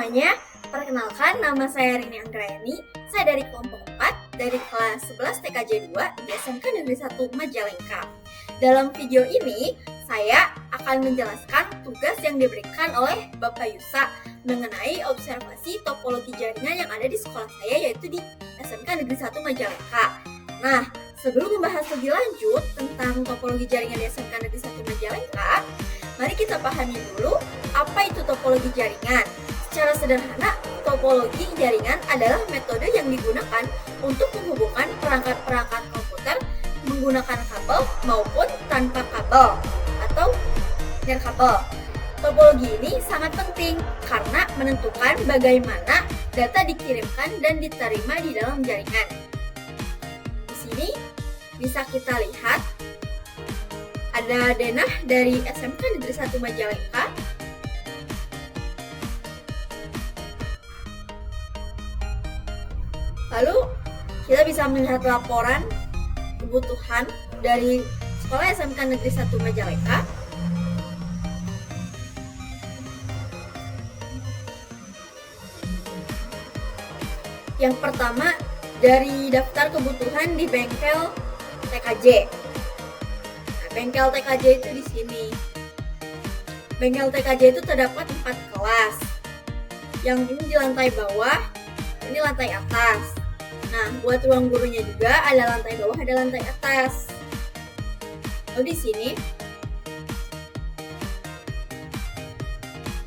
semuanya, perkenalkan nama saya Rini Anggrayani. Saya dari kelompok 4 dari kelas 11 TKJ 2 di SMK Negeri 1 Majalengka. Dalam video ini, saya akan menjelaskan tugas yang diberikan oleh Bapak Yusa mengenai observasi topologi jaringan yang ada di sekolah saya, yaitu di SMK Negeri 1 Majalengka. Nah, sebelum membahas lebih lanjut tentang topologi jaringan di SMK Negeri 1 Majalengka, mari kita pahami dulu apa itu topologi jaringan. Secara sederhana, topologi jaringan adalah metode yang digunakan untuk menghubungkan perangkat-perangkat komputer menggunakan kabel maupun tanpa kabel atau nirkabel. Topologi ini sangat penting karena menentukan bagaimana data dikirimkan dan diterima di dalam jaringan. Di sini bisa kita lihat ada denah dari SMK Negeri 1 Majalengka. Lalu kita bisa melihat laporan kebutuhan dari sekolah SMK Negeri 1 Majalengka. Yang pertama dari daftar kebutuhan di bengkel TKJ. Bengkel TKJ itu di sini. Bengkel TKJ itu terdapat 4 kelas. Yang ini di lantai bawah, ini lantai atas. Nah, buat ruang gurunya juga ada lantai bawah, ada lantai atas. Lalu di sini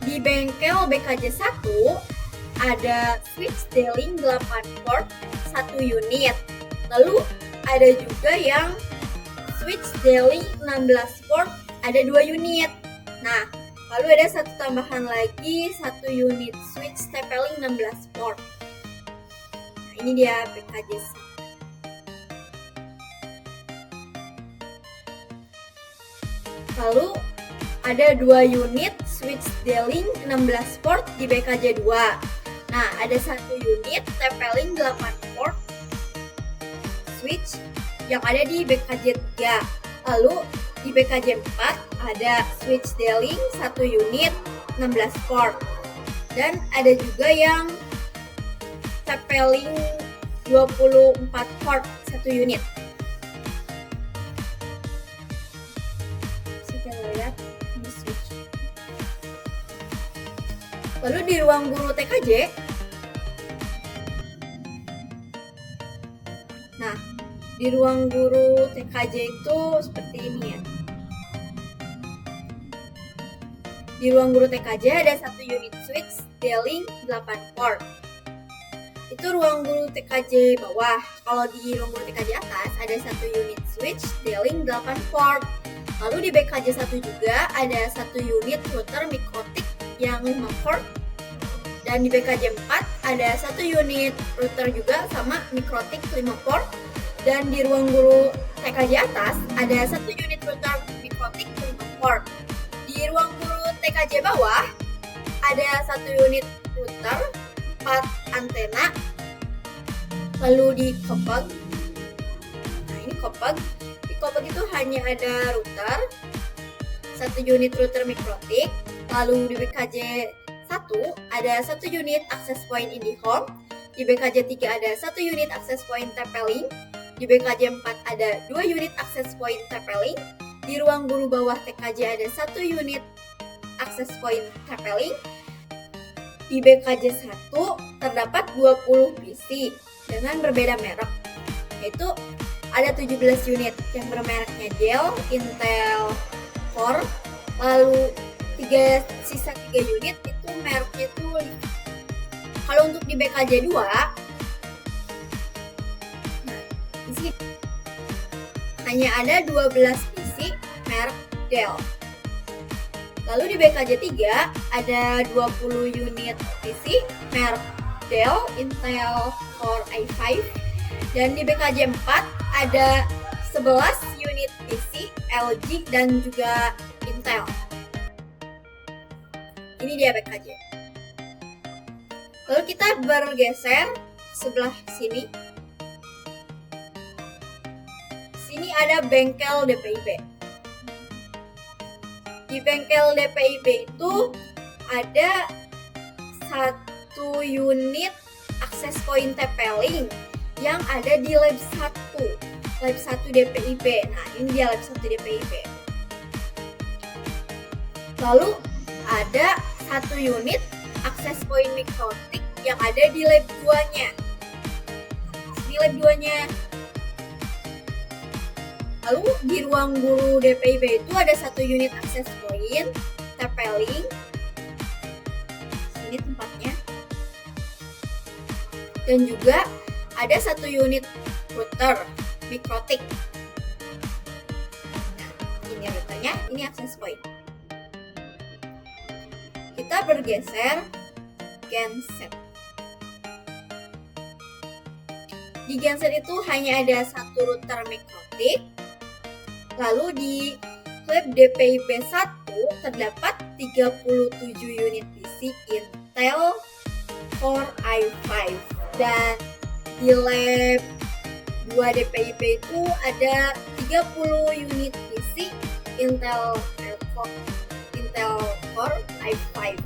di bengkel BKJ 1 ada switch D-Link 8 port 1 unit. Lalu ada juga yang switch D-Link 16 port ada 2 unit. Nah, lalu ada satu tambahan lagi, 1 unit switch TP-Link 16 port. Nah, ini dia BKJ 1. Lalu ada 2 unit switch D-Link 16 port di BKJ 2. Nah, ada 1 unit TP-Link 8 port switch yang ada di BKJ 3. Lalu di BKJ 4 ada switch D-Link 1 unit 16 port. Dan ada juga yang TP-Link 24 port 1 unit. Kita lihat ini switch. Lalu di ruang guru TKJ, nah, di ruang guru TKJ itu seperti ini ya. Di ruang guru TKJ ada 1 unit switch D-Link 8 port. Itu ruang guru TKJ bawah. Kalau di ruang guru TKJ atas ada 1 unit switch D-Link 8 port. Lalu di BKJ 1 juga ada 1 unit router mikrotik yang 5 port. Dan di BKJ 4 ada 1 unit router juga sama mikrotik 5 port. Dan di ruang guru TKJ atas ada 1 unit router mikrotik 5 port. Di ruang guru TKJ bawah ada 1 unit router, 4 antena. Lalu di kopag, nah ini kopag. Di kopag itu hanya ada router, 1 unit router mikrotik. Lalu di BKJ 1 ada 1 unit access point IndiHome. Di BKJ 3 ada 1 unit access point TP-Link. Di BKJ 4 ada 2 unit access point TP-Link. Di ruang guru bawah TKJ ada 1 unit access point TP-Link. Di BKJ 1 terdapat 20 PC dengan berbeda merek, yaitu ada 17 unit yang bermereknya Dell, Intel Core. Lalu sisa 3 unit itu mereknya itu. Kalau untuk di BKJ 2, di sini hanya ada 12 PC merek Dell. Lalu di BKJ 3 ada 20 unit PC merek Dell, Intel Core i5. Dan di BKJ 4 ada 11 unit PC LG dan juga Intel. Ini dia BKJ. Lalu kita bergeser sebelah sini. Sini ada bengkel DPIB. Di bengkel DPIB itu ada 1 unit akses point TP-Link yang ada di lab 1 DPIP. Nah, ini dia lab 1 DPIP. Lalu ada 1 unit akses point mikrotik yang ada di lab 2-nya. Di lab 2-nya. Lalu di ruang guru DPIP itu ada 1 unit akses point TP-Link. Sini tempatnya. Dan juga ada 1 unit router mikrotik. Nah, ini routernya, ini akses point. Kita bergeser genset. Di genset itu hanya ada 1 router mikrotik. Lalu di lab DPIP 1 terdapat 37 unit PC Intel Core i5. Dan di lab 2 DPIP itu ada 30 unit PC Intel Core i5.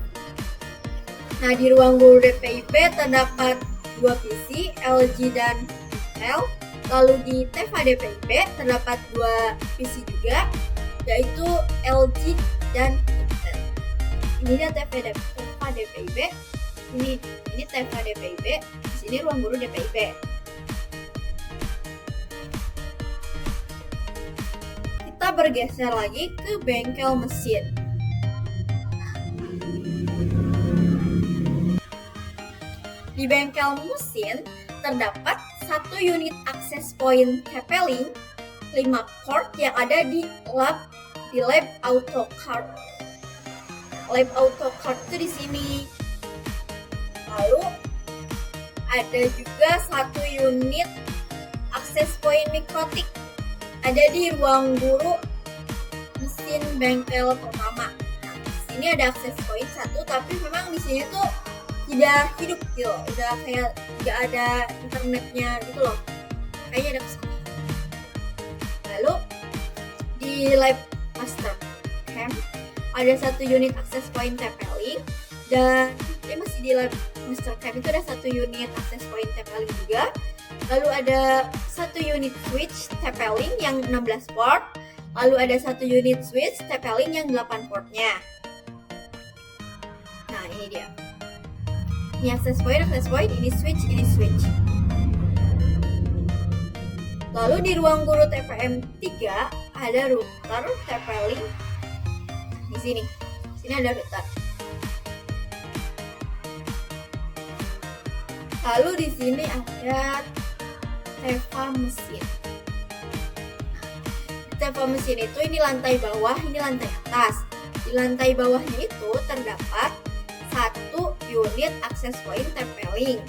Nah, di ruang guru DPIP terdapat 2 PC LG dan Intel. Lalu di TEVA DPIP terdapat 2 PC juga, yaitu LG dan Intel. Ini dia TEVA DPIP. Ini TEVA DPIP. Di sini ruang guru DPIP. Kita bergeser lagi ke bengkel mesin. Di bengkel mesin terdapat 1 unit akses point TP-Link 5 port yang ada di lab AutoCAD. Lab AutoCAD itu di sini. Lalu ada juga 1 unit akses point mikrotik ada di ruang guru mesin bengkel pertama. Nah, di sini ada akses point 1, tapi memang di sini tuh tidak hidup gitu, udah kayak nggak ada internetnya gitu loh, kayaknya ada kesalahan. Lalu di lab master cam ada 1 unit akses point TP-Link, dan ini masih di lab master cam itu ada 1 unit akses point TP-Link juga. Lalu ada 1 unit switch TP-Link yang 16 port. Lalu ada 1 unit switch TP-Link yang 8 portnya. Nah, ini dia. Ini akses point, ini switch. Lalu di ruang guru TPM 3 ada router TP-Link. Di sini ada router. Lalu di sini ada TEVA mesin. TEVA mesin itu ini lantai bawah, ini lantai atas. Di lantai bawahnya itu terdapat 1 unit akses point TP-Link.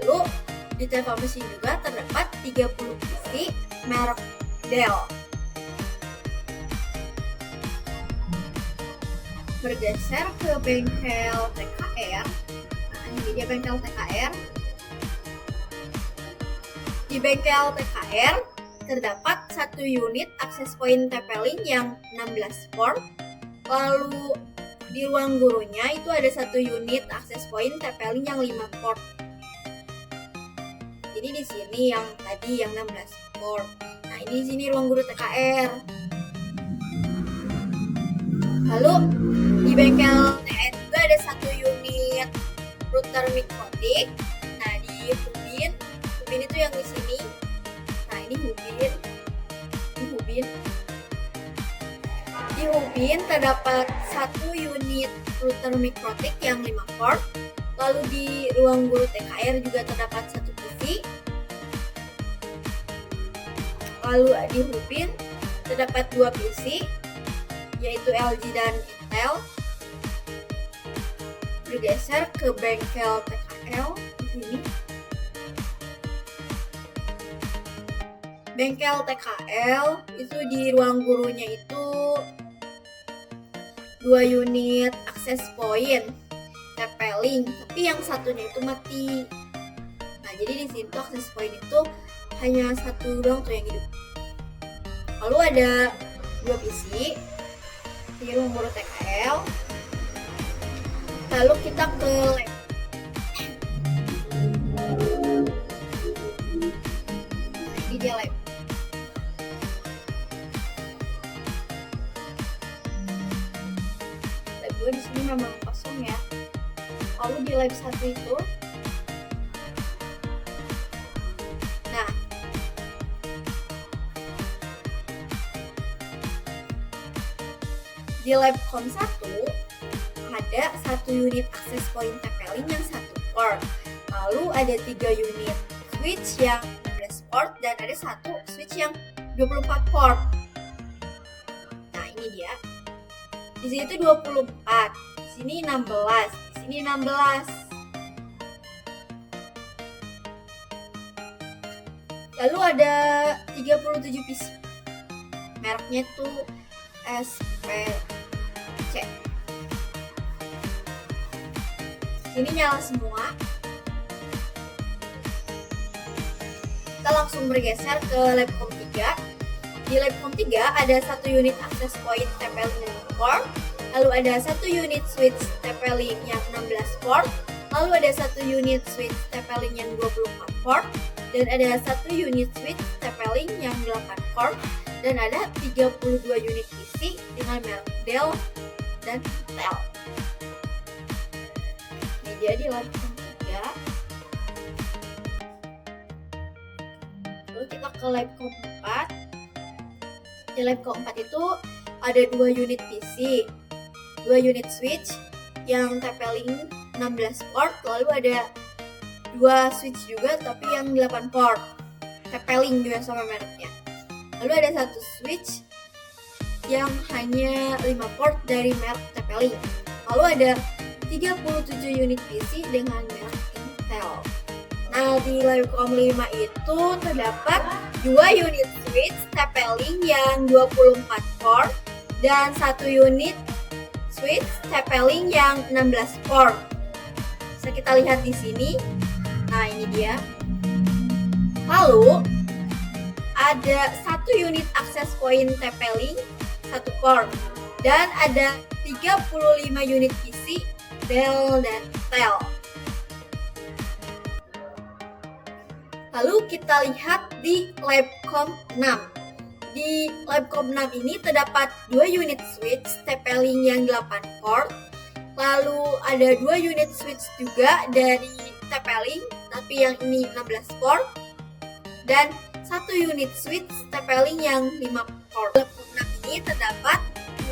Lalu di TEVA mesin juga terdapat 30 PC merek Dell. Bergeser ke bengkel TKR. Nah, ini dia bengkel TKR. Di bengkel TKR terdapat 1 unit akses point TP-Link yang 16 port. Lalu di ruang gurunya itu ada 1 unit akses point TP-Link yang 5 port. Jadi di sini yang tadi yang 16 port. Nah, ini di sini ruang guru TKR. Lalu di bengkel TN juga ada 1 unit router mikrotik. Nah, di Hubin itu yang di sini. Nah, ini Hubin. Di Hubin terdapat 1 unit router mikrotik yang 5 port. Lalu di ruang guru TKR juga terdapat 1 PC. Lalu di Hubin terdapat 2 PC, yaitu LG dan Intel. Bergeser ke bengkel TKL di sini. Bengkel TKL itu di ruang gurunya itu 2 unit akses point TP-Link, tapi yang satunya itu mati. Nah, jadi di situ akses point itu hanya 1 doang tuh yang hidup. Lalu ada 2 PC di ruang guru TKL. Lalu kita ke lab. 3 lab. Lab 2 di sini memang kosong ya. Lalu di lab 1 itu, nah, di lab com 1 ada 1 unit access point TP-Link yang 1 port. Lalu ada 3 unit switch yang 16 port dan ada 1 switch yang 24 port. Nah, ini dia. Di sini itu 24, di sini 16, di sini 16. Lalu ada 37 PC. Mereknya tuh SPC. Ini nyala semua. Kita langsung bergeser ke Labcom 3. Di Labcom 3 ada 1 unit access point TP-Link port, lalu ada 1 unit switch TP-Link yang 16 port, lalu ada 1 unit switch TP-Link yang 24 port, dan ada 1 unit switch TP-Link yang 8 port, dan ada 32 unit PC dengan merek Dell dan Intel. Ini dia di Labcom 3. Lalu kita ke Labcom 4. Di Labcom 4 itu ada 2 unit PC, 2 unit switch yang TP-Link 16 port, lalu ada 2 switch juga tapi yang 8 port, TP-Link juga sama mereknya. Lalu ada 1 switch yang hanya 5 port dari merek TP-Link. Lalu ada 37 unit PC dengan merek Intel. Nah, di Labcom 5 itu terdapat 2 unit switch TP-Link yang 24 port dan 1 unit switch TP-Link yang 16 port. Bisa kita lihat di sini. Nah, ini dia. Lalu ada 1 unit access point TP-Link 1 port dan ada 35 unit PC Dell dan Intel. Lalu kita lihat di Labcom 6. Di Labcom 6 ini terdapat 2 unit switch TP-Link yang 8 port, lalu ada 2 unit switch juga dari TP-Link tapi yang ini 16 port, dan 1 unit switch TP-Link yang 5 port. Labcom 6 ini terdapat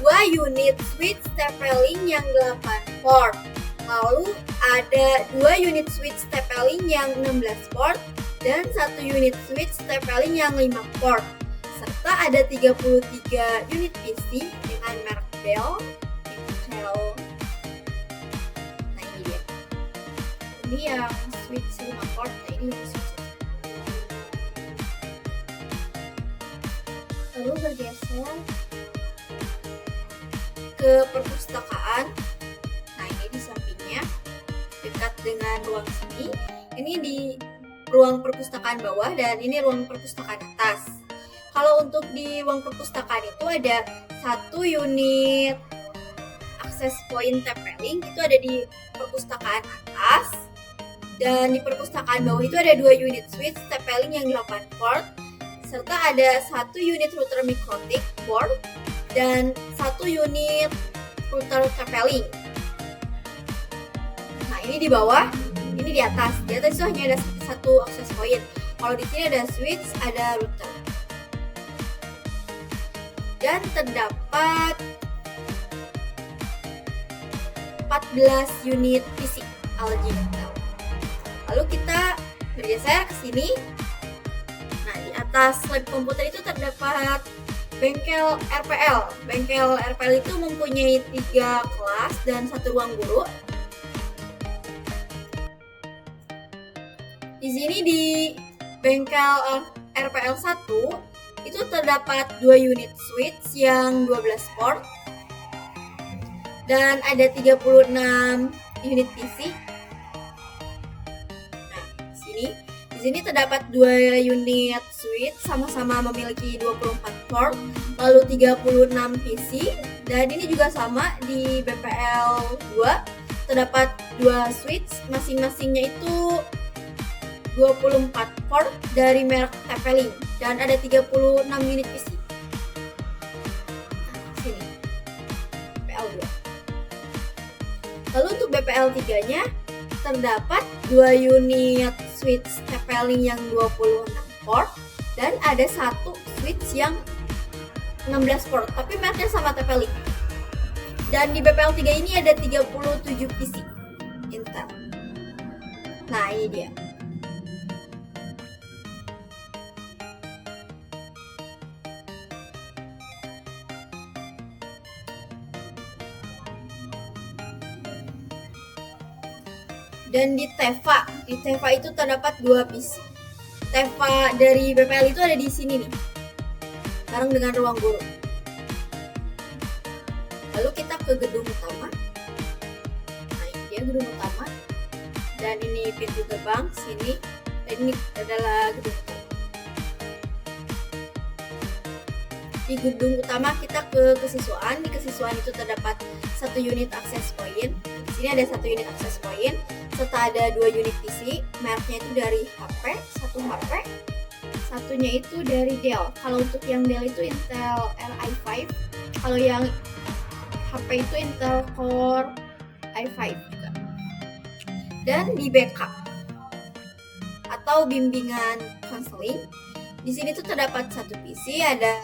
2 unit switch TP-Link yang 8 port, lalu ada 2 unit switch TP-Link yang 16 port, dan 1 unit switch TP-Link yang 5 port, serta ada 33 unit PC dengan merek Dell, Intel. Nah, ini dia. Ini yang switch 5 port, nah ini yang switch. Lalu bergeser ke perpustakaan. Nah, ini di sampingnya dekat dengan ruang sini. Ini di ruang perpustakaan bawah dan ini ruang perpustakaan atas. Kalau untuk di ruang perpustakaan itu ada 1 unit access point TP-Link itu ada di perpustakaan atas, dan di perpustakaan bawah itu ada 2 unit switch TP-Link yang 8 port, serta ada 1 unit router MikroTik board dan 1 unit router TP-Link. Nah, ini di bawah, ini di atas. Di atas itu hanya ada 1 access point. Kalau di sini ada switch, ada router. Dan terdapat 14 unit PC LG Intel. Lalu kita bergeser ke sini. Nah, di atas lab komputer itu terdapat bengkel RPL. Bengkel RPL itu mempunyai 3 kelas dan 1 ruang guru. Di sini di bengkel RPL 1 itu terdapat 2 unit switch yang 12 port dan ada 36 unit PC. Nah, di sini terdapat 2 unit switch sama-sama memiliki 24 port, lalu 36 PC, dan ini juga sama di BPL 2 terdapat 2 switch, masing-masingnya itu 24 port dari merek TP-Link dan ada 36 unit PC. Nah, sini BPL 2. Lalu untuk BPL 3-nya terdapat 2 unit switch TP-Link yang 26 port dan ada satu switch yang 16 port, tapi mereknya sama TP-Link. Dan di BPL 3 ini ada 37 PC Intel. Nah, ini dia. Dan di Teva itu terdapat 2 PC. Teva dari BPL itu ada di sini nih, bareng dengan ruang guru. Lalu kita ke gedung utama. Nah, ini dia gedung utama. Dan ini pintu gerbang sini. Dan ini adalah gedung utama. Di gedung utama kita ke kesiswaan. Di kesiswaan itu terdapat 1 unit access point. Di sini ada 1 unit access point serta ada 2 unit PC. Mereknya itu dari HP, satu HP, satunya itu dari Dell. Kalau untuk yang Dell itu Intel i5, kalau yang HP itu Intel Core i5 juga. Dan di backup atau bimbingan counseling, di sini tuh terdapat 1 PC, ada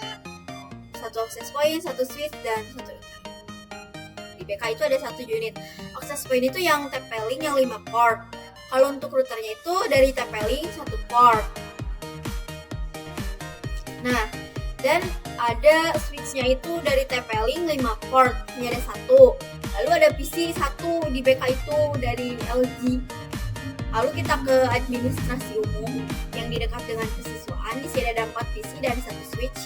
1 access point, 1 switch, dan 1 router. Di BK itu ada 1 unit access point itu yang TP-Link yang 5 port. Kalau untuk routernya itu dari TP-Link 1 port. Nah, dan ada switchnya itu dari TP-Link 5 port, ini ada 1. Lalu ada PC 1 di BK itu dari LG. Lalu kita ke administrasi umum yang di dekat dengan kesiswaan. Di sini ada 4 PC dan 1 switch.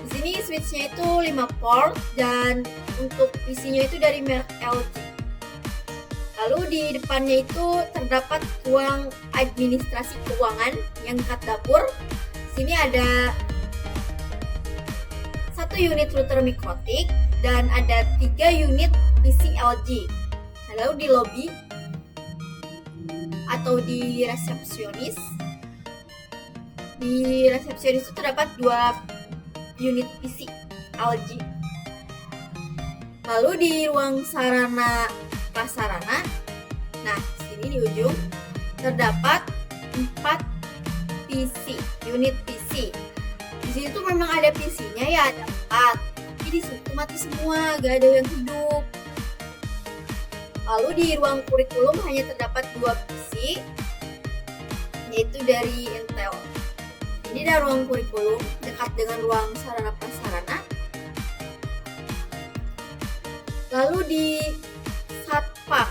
Di sini switchnya itu 5 port dan untuk PC-nya itu dari merek LG. Lalu di depannya itu terdapat ruang administrasi keuangan yang dekat dapur. Sini ada 1 unit router mikrotik dan ada 3 unit PC LG. Lalu di lobby atau di resepsionis. Di resepsionis itu terdapat 2 unit PC LG. Lalu di ruang sarana prasarana, nah sini di ujung terdapat 4 PC, unit PC. Di sini tuh memang ada PC-nya ya, ada 4. Tapi di situ mati semua, gak ada yang hidup. Lalu di ruang kurikulum hanya terdapat 2 PC, yaitu dari Intel. Ini ada ruang kurikulum dekat dengan ruang sarana prasarana. Lalu di Satpam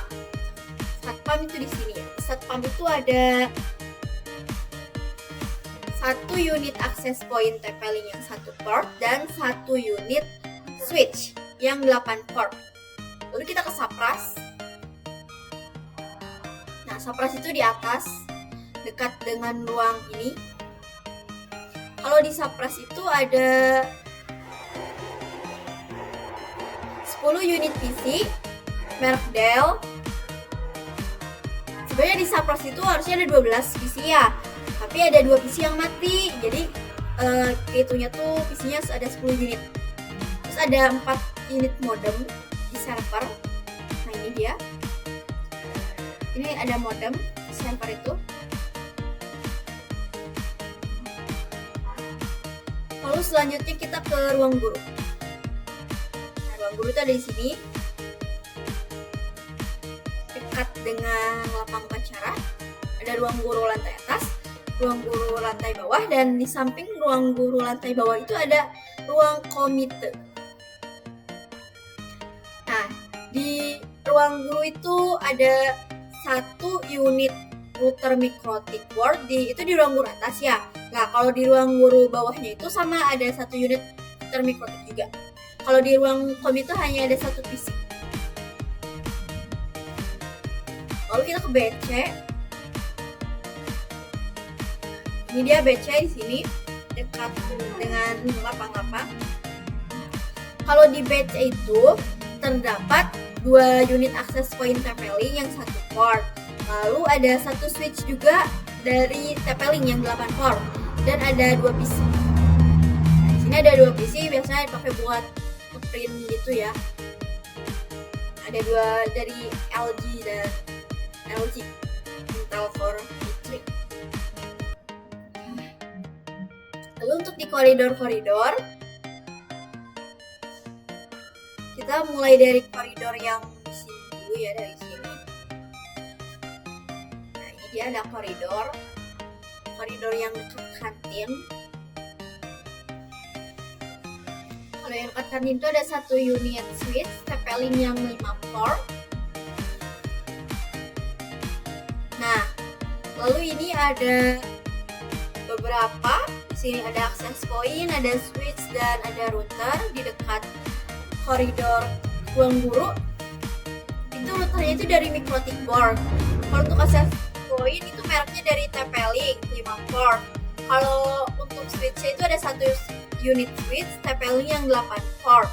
itu di sini ya. Satpam itu ada 1 unit access point TP-Link yang 1 port dan 1 unit switch yang 8 port. Lalu kita ke Sapras. Nah, Sapras itu di atas dekat dengan ruang ini. Kalau di Sapras itu ada 10 unit PC merek Dell. Sebenarnya di Sapras itu harusnya ada 12 PC ya, tapi ada 2 PC yang mati. Jadi kehitungnya tuh PC-nya ada 10 unit. Terus ada 4 unit modem di server. Nah, ini dia. Ini ada modem di server itu. Lalu selanjutnya kita ke ruang guru. Nah, ruang guru itu ada di sini, dekat dengan lapang upacara. Ada ruang guru lantai atas, ruang guru lantai bawah, dan di samping ruang guru lantai bawah itu ada ruang komite. Nah, di ruang guru itu ada 1 unit router mikrotik board itu di ruang guru atas ya. Nah, kalau di ruang guru bawahnya itu sama ada 1 unit router mikrotik juga. Kalau di ruang komite hanya ada 1 PC. Lalu kita ke BC. Ini dia BC di sini dekat dengan lapang-lapang. Kalau di BC itu terdapat 2 unit access point TP-Link yang 1 port. Lalu ada satu switch juga dari TP-Link yang 8 port dan ada 2 PC. Nah, di sini ada 2 PC, biasanya dipakai buat ngeprint gitu ya. Ada 2 dari LG dan LG Intel Core i3. Lalu untuk di koridor-koridor, kita mulai dari koridor yang di sini dulu ya, dari sini. Nah, ini dia ada koridor yang dekat kantin. Kalau yang dekat kantin itu ada 1 unit switch TP-Link yang 5 port. Nah, lalu ini ada beberapa. Di sini ada access point, ada switch dan ada router di dekat koridor ruang guru. Itu routernya itu dari Mikrotik board. Kalau untuk access point itu mereknya dari TP-Link 5 port. Kalau untuk switchnya itu ada 1 unit switch TP-Link yang 8 port.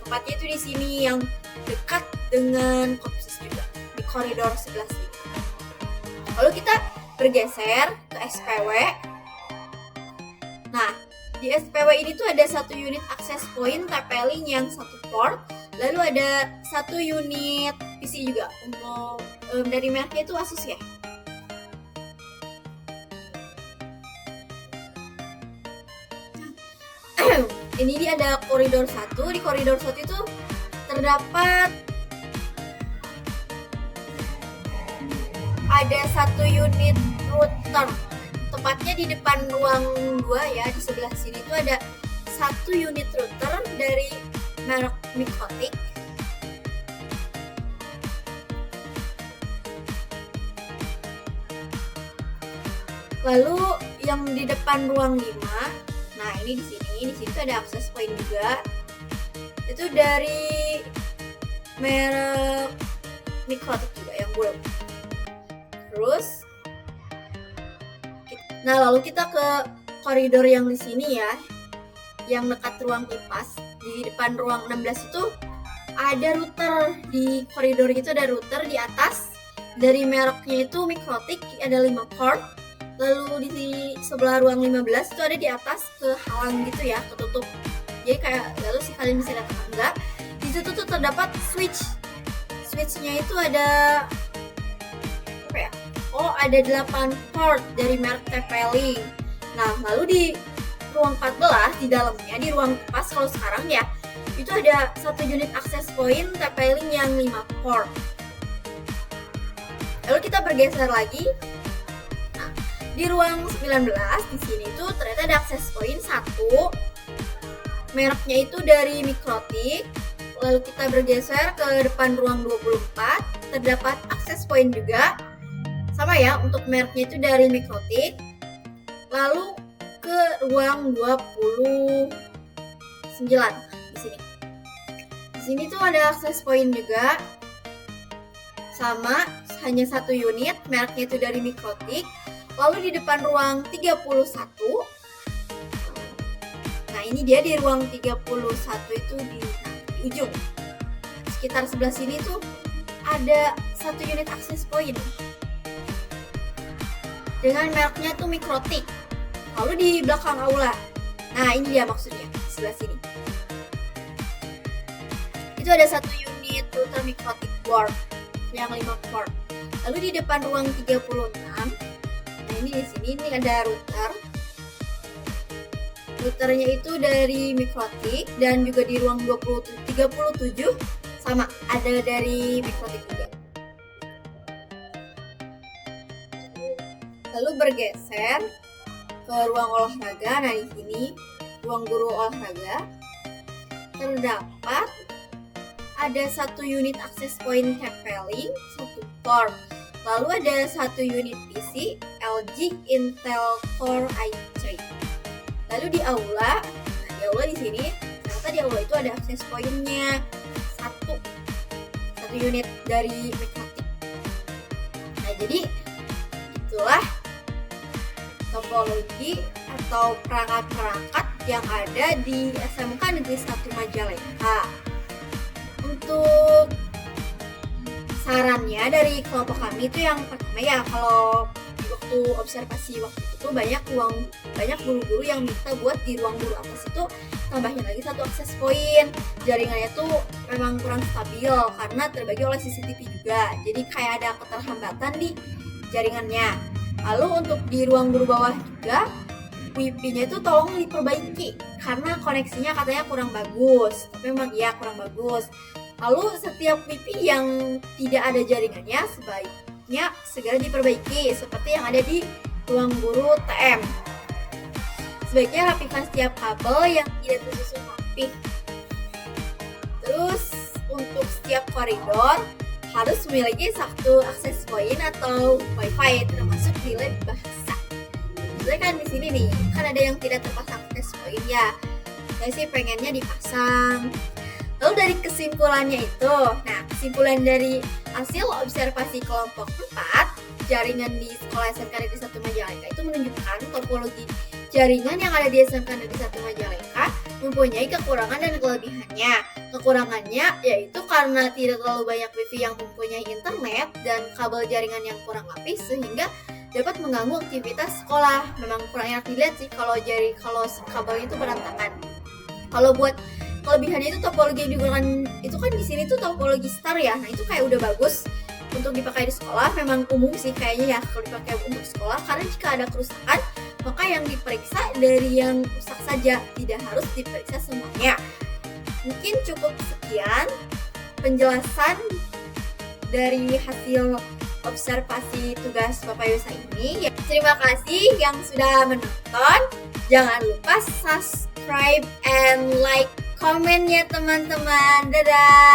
Tempatnya itu di sini yang dekat dengan kopsus juga, di koridor sebelah sini. Lalu kita bergeser ke SPW. Nah, di SPW ini tuh ada 1 unit access point TP-Link yang 1 port. Lalu ada 1 unit PC juga. Untuk dari mereknya itu Asus ya. Ini dia ada koridor 1. Di koridor 1 itu terdapat ada 1 unit router, tepatnya di depan ruang 2 ya, di sebelah sini tuh ada 1 unit router dari merek Mikrotik. Lalu yang di depan ruang 5, nah ini di sini tuh ada access point juga. Itu dari merek Mikrotik juga yang bulat. Terus, nah lalu kita ke koridor yang di sini ya, yang dekat ruang kipas. Di depan ruang 16 itu ada router. Di koridor itu ada router di atas. Dari mereknya itu Mikrotik, ada 5 port. Lalu di sebelah ruang 15 itu ada di atas kehalang gitu ya, ketutup. Jadi kayak lalu sih kalian bisa lihat apa enggak. Di situ tuh terdapat switch. Switchnya itu ada apa ya? Oh, ada 8 port dari merek TP-Link. Nah, lalu di ruang 14 di dalamnya, di ruang kipas kalau sekarang ya, itu ada 1 unit access point TP-Link yang 5 port. Lalu kita bergeser lagi. Nah, di ruang 19 di sini tuh ternyata ada access point 1. Mereknya itu dari Mikrotik. Lalu kita bergeser ke depan ruang 24, terdapat access point juga. Sama ya, untuk mereknya itu dari Mikrotik. Lalu ke ruang 29 di sini. Di sini tuh ada access point juga. Sama, hanya 1 unit, mereknya itu dari Mikrotik. Lalu di depan ruang 31. Nah, ini dia di ruang 31 itu di ujung. Sekitar sebelah sini tuh ada 1 unit access point dengan mereknya tuh Mikrotik. Lalu di belakang aula, nah ini dia maksudnya, sebelah sini itu ada 1 unit router Mikrotik board yang 5 port. Lalu di depan ruang 36, nah ini di sini ini ada routernya itu dari Mikrotik, dan juga di ruang 37 sama ada dari Mikrotik juga. Lalu bergeser ke ruang olahraga. Nah, di sini ruang guru olahraga terdapat ada 1 unit access point TP-Link 1 port. Lalu ada 1 unit PC LG Intel Core i3. Lalu di aula, nah di aula di sini ternyata di aula itu ada access point-nya 1 unit dari Mikrotik. Nah, jadi itulah topologi atau perangkat-perangkat yang ada di SMK Negeri 1 Majalengka. Untuk sarannya dari kelompok kami itu yang pertama ya, kalau di waktu observasi waktu itu tuh banyak guru-guru yang minta buat di ruang guru atas itu tambahin lagi 1 akses point. Jaringannya tuh memang kurang stabil karena terbagi oleh CCTV juga, jadi kayak ada keterhambatan di jaringannya. Lalu untuk di ruang guru bawah juga WiFi-nya itu tolong diperbaiki karena koneksinya katanya kurang bagus, tapi memang iya kurang bagus. Lalu setiap WiFi yang tidak ada jaringannya sebaiknya segera diperbaiki seperti yang ada di ruang guru TM. Sebaiknya rapikan setiap kabel yang tidak tersusun rapi. Terus untuk setiap koridor harus memiliki 1 akses point atau WiFi termasuk di lab bahasa. Jadi kan di sini nih kan ada yang tidak terpasang akses point ya. Saya sih pengennya dipasang. Lalu dari kesimpulannya itu, kesimpulan dari hasil observasi kelompok 4, jaringan di sekolah SMK Negeri 1 Majalengka itu menunjukkan topologi jaringan yang ada di SMK Negeri 1 Majalengka mempunyai kekurangan dan kelebihannya. Kekurangannya yaitu karena tidak terlalu banyak WiFi yang mempunyai internet dan kabel jaringan yang kurang lapis sehingga dapat mengganggu aktivitas sekolah. Memang kurang enak dilihat sih kalau kabelnya itu berantakan. Kalau buat kelebihannya itu topologi yang digunakan itu kan di sini tuh topologi star ya. Nah, itu kayak udah bagus untuk dipakai di sekolah. Memang umum sih kayaknya ya kalau dipakai untuk sekolah, karena jika ada kerusakan maka yang diperiksa dari yang rusak saja, tidak harus diperiksa semuanya. Mungkin cukup sekian penjelasan dari hasil observasi tugas Bapak Yusa ini. Terima kasih yang sudah menonton. Jangan lupa subscribe and like komen ya teman-teman. Dadah.